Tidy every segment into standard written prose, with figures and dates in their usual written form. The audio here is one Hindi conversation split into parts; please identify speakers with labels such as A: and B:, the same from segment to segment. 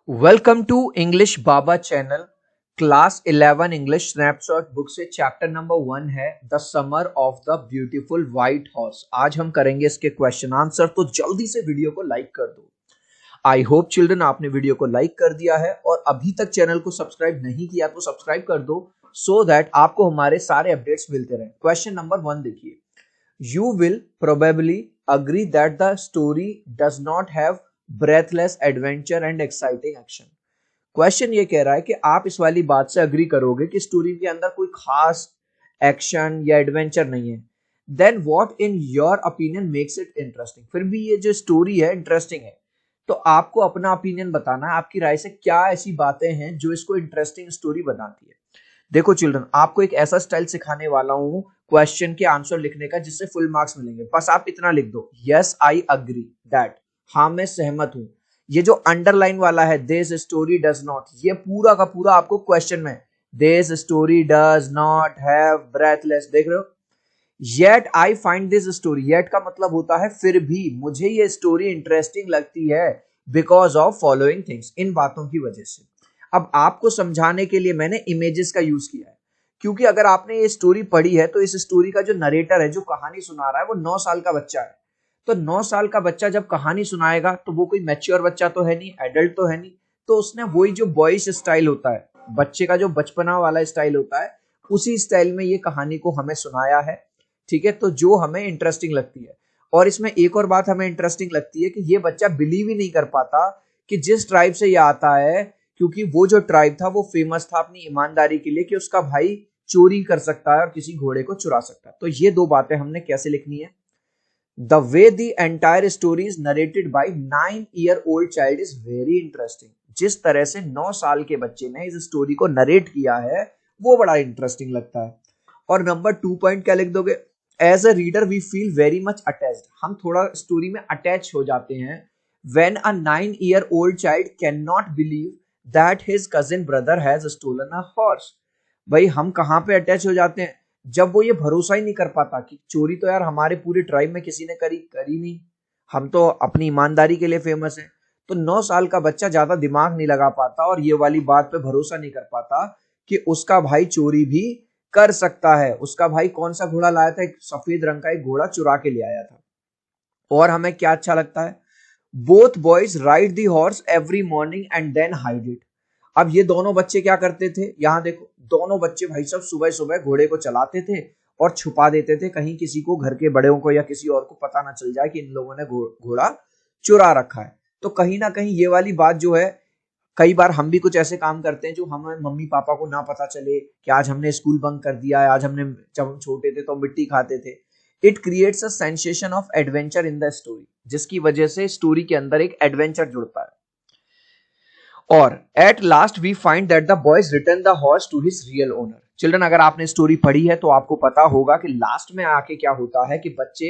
A: Welcome to English Baba channel. Class 11 English snapshot book से चैप्टर नंबर 1 है the summer of the beautiful white horse. आज हम करेंगे इसके क्वेश्चन आंसर, तो जल्दी से वीडियो को लाइक कर दो। आई होप चिल्ड्रन आपने वीडियो को लाइक कर दिया है और अभी तक चैनल को सब्सक्राइब नहीं किया तो सब्सक्राइब कर दो सो दैट आपको हमारे सारे अपडेट्स मिलते रहे। क्वेश्चन नंबर 1 देखिए, you will probably agree that the story does not have breathless adventure and exciting action. Question ये कह रहा है कि आप इस वाली बात से अग्री करोगे कि स्टोरी के अंदर कोई खास एक्शन या एडवेंचर नहीं है। Then what in your opinion makes it interesting. फिर भी ये जो स्टोरी है इंटरेस्टिंग है, तो आपको अपना ओपिनियन बताना है, आपकी राय से क्या ऐसी बातें हैं जो इसको इंटरेस्टिंग स्टोरी बनाती है। देखो चिल्ड्रन, आपको एक ऐसा स्टाइल सिखाने वाला हूं क्वेश्चन के आंसर लिखने का जिससे फुल मार्क्स मिलेंगे। बस आप इतना लिख दो, यस आई अग्री दैट, हाँ मैं सहमत हूं। ये जो अंडरलाइन वाला है दिस स्टोरी डज नॉट, ये पूरा का पूरा आपको क्वेश्चन में this story does not have breathless, देख रहे हो। Yet I find this story, yet का मतलब होता है फिर भी मुझे ये स्टोरी इंटरेस्टिंग लगती है बिकॉज ऑफ फॉलोइंग थिंग्स, इन बातों की वजह से। अब आपको समझाने के लिए मैंने इमेजेस का यूज किया है, क्योंकि अगर आपने ये स्टोरी पढ़ी है तो इस स्टोरी का जो नरेटर है, जो कहानी सुना रहा है, वो 9 साल का बच्चा है। तो 9 साल का बच्चा जब कहानी सुनाएगा तो वो कोई मैच्योर बच्चा तो है नहीं, एडल्ट तो है नहीं, तो उसने वही जो बॉयज स्टाइल होता है, बच्चे का जो बचपना वाला स्टाइल होता है, उसी स्टाइल में ये कहानी को हमें सुनाया है। ठीक है, तो जो हमें इंटरेस्टिंग लगती है। और इसमें एक और बात हमें इंटरेस्टिंग लगती है कि ये बच्चा बिलीव ही नहीं कर पाता कि जिस ट्राइब से ये आता है, क्योंकि वो जो ट्राइब था वो फेमस था अपनी ईमानदारी के लिए कि उसका भाई चोरी कर सकता है और किसी घोड़े को चुरा सकता है। तो ये दो बातें हमने कैसे लिखनी है। The way the entire story is narrated by 9-year-old child is very interesting. जिस तरह से 9 साल के बच्चे ने इस स्टोरी को नरेट किया है वो बड़ा इंटरेस्टिंग लगता है। और नंबर 2 पॉइंट क्या लिख दोगे, as a reader we feel very much attached, हम थोड़ा स्टोरी में अटैच हो जाते हैं। When a 9-year-old child cannot believe that his cousin brother has stolen a horse. भाई हम कहाँ पे अटैच हो जाते हैं, जब वो ये भरोसा ही नहीं कर पाता कि चोरी तो यार हमारे पूरे ट्राइब में किसी ने करी नहीं, हम तो अपनी ईमानदारी के लिए फेमस है। तो 9 साल का बच्चा ज्यादा दिमाग नहीं लगा पाता और ये वाली बात पे भरोसा नहीं कर पाता कि उसका भाई चोरी भी कर सकता है। उसका भाई कौन सा घोड़ा लाया था, एक सफेद रंग का एक घोड़ा चुरा के ले आया था। और हमें क्या अच्छा लगता है, both boys ride the horse every morning and then hide it. अब ये दोनों बच्चे क्या करते थे, यहां देखो, दोनों बच्चे भाई साहब सुबह सुबह घोड़े को चलाते थे और छुपा देते थे, कहीं किसी को, घर के बड़ों को या किसी और को पता ना चल जाए कि इन लोगों ने घोड़ा चुरा रखा है। तो कहीं ना कहीं ये वाली बात जो है, कई बार हम भी कुछ ऐसे काम करते हैं जो हमें मम्मी पापा को ना पता चले कि आज हमने स्कूल बंक कर दिया है, आज हमने, जब हम छोटे थे तो मिट्टी खाते थे। It creates a sensation of adventure in the story, जिसकी वजह से स्टोरी के अंदर एक एडवेंचर जुड़ता है। और at last we find that the boys return the horse to his real owner. Children, अगर आपने स्टोरी पढ़ी है तो आपको पता होगा कि लास्ट में आके क्या होता है कि बच्चे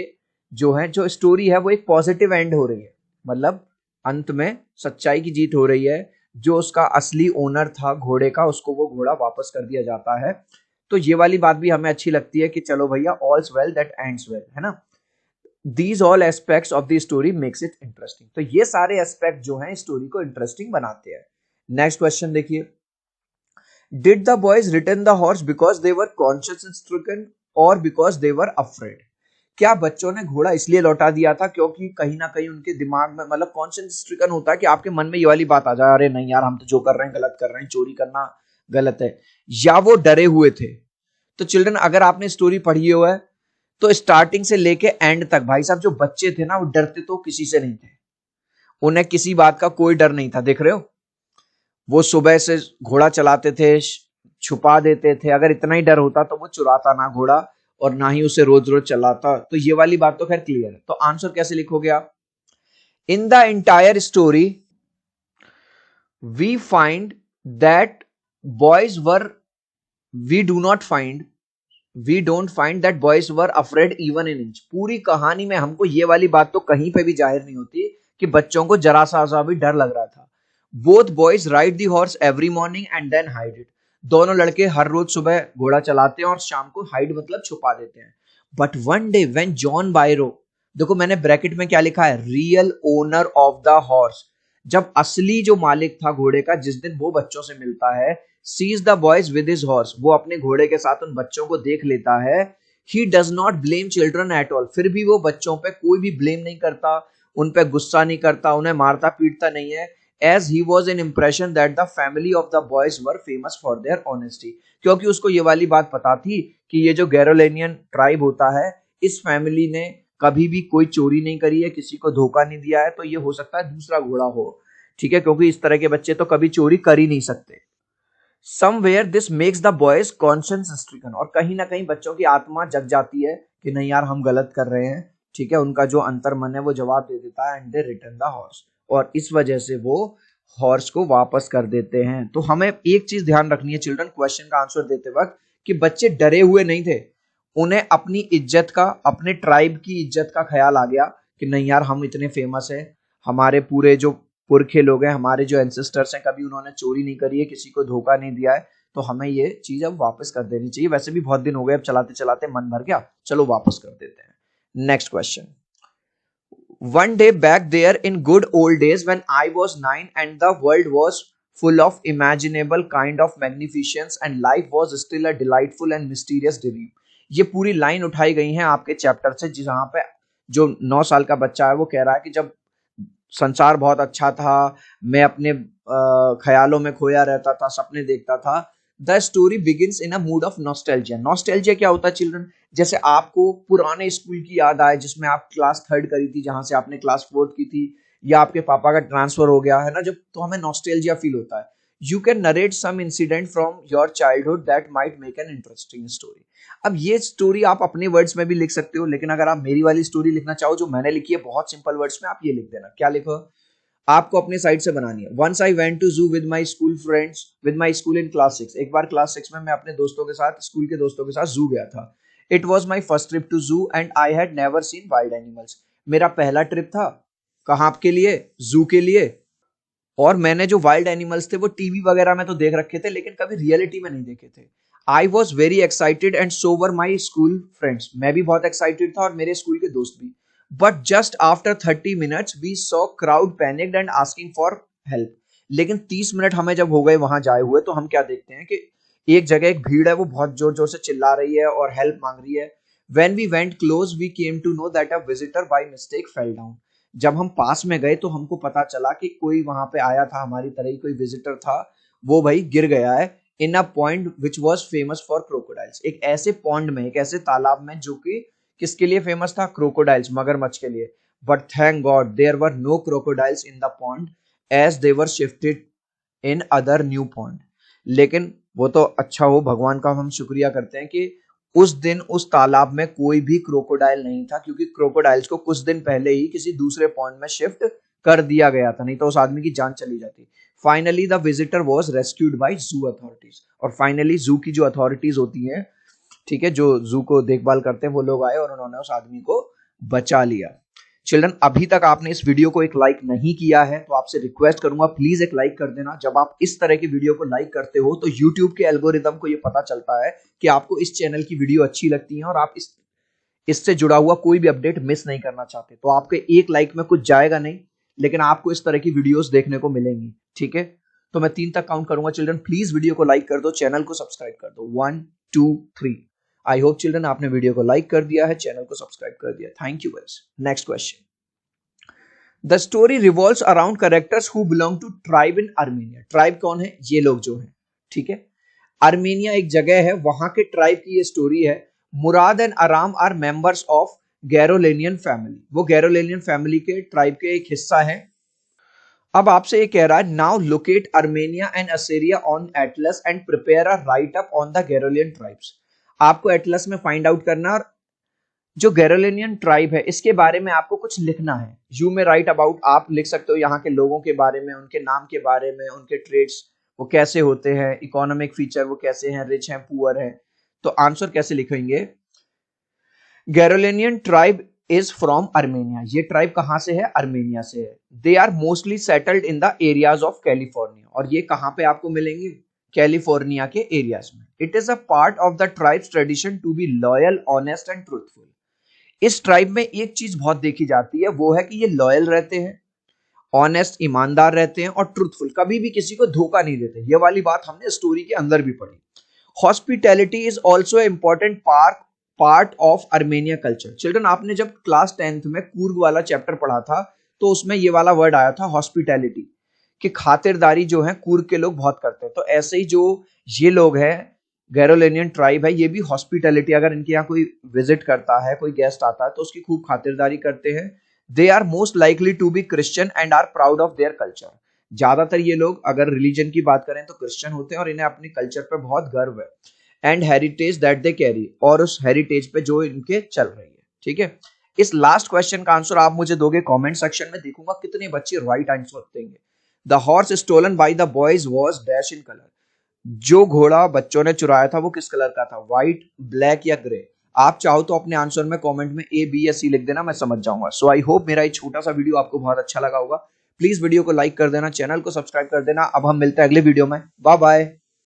A: जो है, जो स्टोरी है वो एक पॉजिटिव एंड हो रही है, मतलब अंत में सच्चाई की जीत हो रही है। जो उसका असली ओनर था घोड़े का, उसको वो घोड़ा वापस कर दिया जाता है। तो ये वाली बात भी हमें अच्छी लगती है कि चलो भैया, ऑल्स वेल दैट एंड्स वेल, है ना। These all aspects of the story makes it interesting. तो ये सारे एस्पेक्ट जो हैं स्टोरी को इंटरेस्टिंग बनाते हैं। नेक्स्ट क्वेश्चन देखिए, did the boys return the horse because they were conscious stricken और बिकॉज दे वर अफ्रेड। क्या बच्चों ने घोड़ा इसलिए लौटा दिया था क्योंकि कहीं ना कहीं उनके दिमाग में, मतलब कॉन्शियस स्ट्रिकन होता है कि आपके मन में ये वाली बात आ जाए, अरे नहीं यार हम तो जो कर रहे हैं गलत कर रहे हैं, चोरी करना गलत है, या वो डरे हुए थे। तो चिल्ड्रन, अगर आपने स्टोरी पढ़ी हुआ है तो स्टार्टिंग से लेके एंड तक भाई साहब जो बच्चे थे ना, वो डरते तो किसी से नहीं थे, उन्हें किसी बात का कोई डर नहीं था। देख रहे हो, वो सुबह से घोड़ा चलाते थे, छुपा देते थे। अगर इतना ही डर होता तो वो चुराता ना घोड़ा और ना ही उसे रोज रोज चलाता। तो ये वाली बात तो खैर क्लियर है। तो आंसर कैसे लिखोगे आप, in the entire story we find that boys were, we do not find, we don't find that boys were afraid even in inch. पूरी कहानी में हमको ये वाली बात तो कहीं पे भी जाहिर नहीं होती कि बच्चों को जरा सा भी डर लग रहा था। Both boys ride the horse every morning and then hide it. दोनों लड़के हर रोज सुबह घोड़ा चलाते हैं और शाम को हाइड मतलब छुपा देते हैं। But one day when John Byrow, देखो मैंने ब्रैकेट में क्या लिखा है, real owner of the horse, जब असली जो मालिक था घोड़े का, जिस दिन वो बच्चों से मिलता है, sees the boys with his horse, वो अपने घोड़े के साथ उन बच्चों को देख लेता है, he does not blame children at all, फिर भी वो बच्चों पे कोई भी ब्लेम नहीं करता, उन पे गुस्सा नहीं करता, उन्हें मारता पीटता नहीं है, as he was an impression that the family of the boys were famous for their honesty, क्योंकि उसको ये वाली बात पता थी कि ये जो गैरोलेनियन ट्राइब होता है, इस फैमिली ने कभी भी कोई चोरी नहीं करी है, किसी को धोखा नहीं दिया है, तो ये हो सकता है दूसरा घोड़ा हो, ठीक है, क्योंकि इस तरह के बच्चे तो कभी चोरी कर ही नहीं सकते। Somewhere this makes the boys conscious stricken, और कहीं ना कहीं बच्चों की आत्मा जग जाती है कि नहीं यार हम गलत कर रहे हैं, ठीक है, उनका जो अंतर मन है वो जवाब दे देता है, and they return the horse, और इस वजह से वो हॉर्स को वापस कर देते हैं। तो हमें एक चीज ध्यान रखनी है चिल्ड्रन, क्वेश्चन का आंसर देते वक्त, कि बच्चे डरे हुए नहीं थे, उन्हें अपनी इज्जत का, अपने ट्राइब की इज्जत का ख्याल आ गया कि नहीं यार हम इतने फेमस है, हमारे पूरे जो पुरखे लोग हैं, हमारे जो एंसेस्टर्स हैं, कभी उन्होंने चोरी नहीं करी है, किसी को धोखा नहीं दिया है, तो हमें ये चीज अब वापस कर देनी चाहिए। वैसे भी बहुत दिन हो गए, अब चलाते चलाते मन भर गया, चलो वापस कर देते हैं। Next question, one day back there in good old days when I was 9 and the world was full of imaginable kind of magnificence and life was still a delightful and mysterious dream। ये पूरी लाइन उठाई गई है आपके चैप्टर से, जहां पे जो 9 साल का बच्चा है वो कह रहा है कि जब संसार बहुत अच्छा था, मैं अपने ख्यालों में खोया रहता था, सपने देखता था। The story begins in a mood off nostalgia. Nostalgia क्या होता है चिल्ड्रन? जैसे आपको पुराने स्कूल की याद आए जिसमें आप क्लास 3rd करी थी, जहां से आपने क्लास 4th की थी, या आपके पापा का ट्रांसफर हो गया है ना जब, तो हमें नॉस्टैल्जिया फील होता है। You can narrate some incident from your childhood that might make an interesting story. अब ये स्टोरी आप अपने वर्ड्स में भी लिख सकते हो, लेकिन अगर आप मेरी वाली स्टोरी लिखना चाहो जो मैंने लिखी है बहुत सिंपल वर्ड्स में, आप ये लिख देना। क्या लिखो? आपको अपने साइड से बनानी है। Once I went to zoo with my school friends, with my school in class 6। एक बार क्लास 6 में मैं अपने दोस्तों के साथ, स्कूल के दोस्तों के साथ जू गया था। It was my first trip to zoo and I had never seen wild animals. मेरा पहला ट्रिप था, कहाँ के लिए? जू के लिए। और मैंने जो वाइल्ड एनिमल्स थे वो टीवी वगैरह में तो देख रखे थे, लेकिन कभी रियलिटी में नहीं देखे थे। I was very excited and so were my school friends. मैं भी बहुत एक्साइटेड था और मेरे स्कूल के दोस्त भी। But just after 30 minutes we saw crowd panicked and asking for help. लेकिन 30 मिनट हमें जब हो गए वहां जाए हुए, तो हम क्या देखते हैं कि एक जगह एक भीड़ है, वो बहुत जोर जोर से चिल्ला रही है और हेल्प मांग रही है। When we went close, we came to know that a visitor by mistake fell down। जब हम पास में गए तो हमको पता चला कि कोई वहां पे आया था, हमारी तरह ही कोई विजिटर था, वो भाई गिर गया है। In a point which was famous for crocodiles. एक ऐसे पॉन्ड में, एक ऐसे तालाब में जो कि किसके लिए फेमस था? क्रोकोडाइल्स, मगरमच्छ के लिए। But thank god there were no crocodiles in the pond as they were shifted in other new pond. लेकिन वो तो अच्छा हो, भगवान का हम शुक्रिया करते हैं कि उस दिन उस तालाब में कोई भी क्रोकोडाइल नहीं था, क्योंकि क्रोकोडाइल्स को कुछ दिन पहले ही किसी दूसरे पॉन्ड में शिफ्ट कर दिया गया था, नहीं तो उस आदमी की जान चली जाती। Finally the visitor was rescued by जू अथॉरिटीज। और फाइनली जू की जो अथॉरिटीज होती हैं, ठीक है, जो जू को देखभाल करते हैं, वो लोग आए और उन्होंने उस आदमी को बचा लिया। चिल्ड्रन, अभी तक आपने इस वीडियो को एक लाइक नहीं किया है तो आपसे रिक्वेस्ट करूंगा प्लीज एक लाइक कर देना। जब आप इस तरह की वीडियो को लाइक करते हो तो YouTube के एल्गोरिदम को ये पता चलता है कि आपको इस चैनल की वीडियो अच्छी लगती है और आप इससे जुड़ा हुआ कोई भी अपडेट मिस नहीं करना चाहते। तो आपके एक लाइक में कुछ जाएगा नहीं, लेकिन आपको इस तरह की वीडियोस देखने को मिलेंगी, ठीक है। तो मैं 3 तक काउंट करूंगा चिल्ड्रन, प्लीज वीडियो को लाइक कर दो, चैनल को सब्सक्राइब कर दो। 1 2 3। आई होप चिल्ड्रन आपने वीडियो को लाइक कर दिया है, चैनल को सब्सक्राइब कर दिया। Thank you guys. Next question, the story revolves around characters who belong to tribe in Armenia. Tribe कौन है? ये लोग जो हैं, ठीक है। आर्मेनिया एक जगह है, वहां के ट्राइब की ये स्टोरी है। मुराद एंड आराम आर मेंबर्स ऑफ गैरोलेनियन फैमिली। वो गैरोलेनियन फैमिली के ट्राइब के एक हिस्सा है। अब आपसे ये कह रहा है, now locate Armenia and Assyria on atlas and prepare a write up on the Garolian tribes. आपको एटलस में फाइंड आउट करना और जो गैरोलेनियन ट्राइब है इसके बारे में आपको कुछ लिखना है। यू में राइट अबाउट, आप लिख सकते हो यहाँ के लोगों के बारे में, उनके नाम के बारे में, उनके ट्रेड्स वो कैसे होते हैं, इकोनॉमिक फीचर वो कैसे हैं, रिच हैं, पुअर है। तो आंसर कैसे लिखेंगे? Garoghlanian tribe is from Armenia. ये ट्राइब कहां से है? आर्मेनिया से है। They are mostly settled in the areas of California. और ये कहां पे आपको मिलेंगे? कैलिफोर्निया के एरियाज में। It is a part of the tribe's tradition to be loyal, honest and truthful. इस ट्राइब में एक चीज बहुत देखी जाती है, वो है कि ये लॉयल रहते हैं ऑनेस्ट ईमानदार रहते हैं और ट्रूथफुल, कभी भी किसी को धोखा नहीं देते। ये वाली बात हमने स्टोरी के अंदर भी पढ़ी। Hospitality is also important part of Armenia culture. Children, आपने जब क्लास 10th में कूर्ग वाला चैप्टर पढ़ा था तो उसमें ये वाला वर्ड आया था हॉस्पिटैलिटी, कि खातिरदारी जो है कूर्ग के लोग बहुत करते हैं। तो ऐसे ही जो ये लोग हैं, गैरोलेनियन ट्राइब है, ये भी हॉस्पिटैलिटी, अगर इनके यहाँ कोई विजिट करता है, कोई गेस्ट आता है तो उसकी खूब खातिरदारी करते हैं। They are most likely to be Christian and are proud of their culture. ज्यादातर ये लोग अगर रिलीजन की बात करें तो क्रिश्चियन होते हैं और इन्हें अपने कल्चर पे बहुत गर्व है। And heritage that they carry, और उस हेरिटेज पे जो इनके चल रही है। ठीक है, इस लास्ट क्वेश्चन का आंसर आप मुझे दोगे कमेंट सेक्शन में, देखूंगा कितने बच्चे राइट आंसर देंगे। The horse stolen by the boys was dash in colour. जो घोड़ा बच्चों ने चुराया था वो किस कलर का था, व्हाइट, ब्लैक या ग्रे। आप चाहो तो अपने आंसर में कमेंट में ए, बी या सी लिख देना, मैं समझ जाऊंगा। सो आई होप मेरा ये छोटा सा वीडियो आपको बहुत अच्छा लगा होगा। प्लीज वीडियो को लाइक कर देना, चैनल को सब्सक्राइब कर देना। अब हम मिलते हैं अगले वीडियो में। Bye bye.